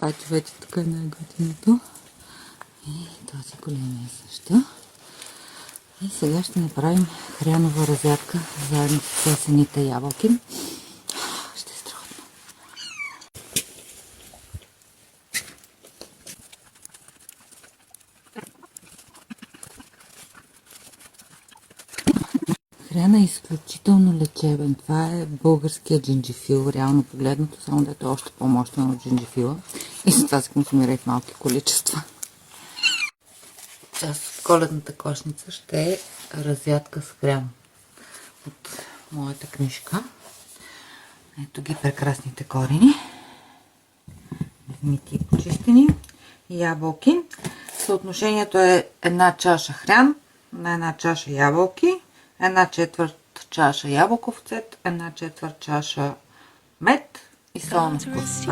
Това цвете тук е най-готиното. И този големия също. И сега ще направим хрянова разядка заедно с цесените ябълки. Ще е страхотно. Хряна е изключително лечебен. Това е българския джинджифил, реално погледнато, само да е още по-мощен от джинджифила. И затова се консумира и в малки количества. Част от коледната кошница ще е разядка с хряна от моята книжка. Ето ги прекрасните корени. Измити и почистени. Ябълки. Съотношението е 1 чаша хрян на 1 чаша ябълки, 1/4 чаша ябълков цвет, 1/4 чаша мед и сол на вкус.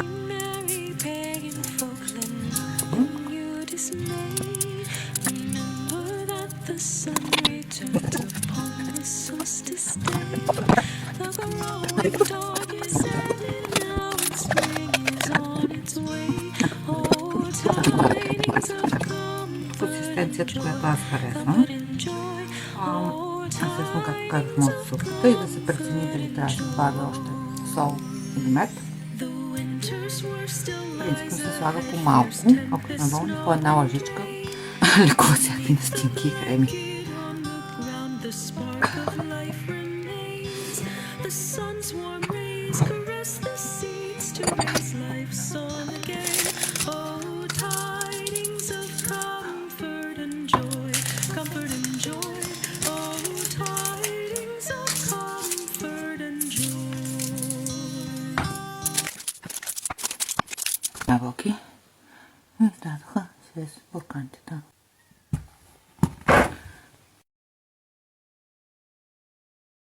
Консистенцията, която аз харесвам. Естествено, както казах, може да се опита и да се прецени дали трябва да добавя още сол или мед. Принципно се слага по малко, ако сме болни, по 1 лъжичка лекува всякакви настинки и хреми. Ябълки издадоха с буркантите.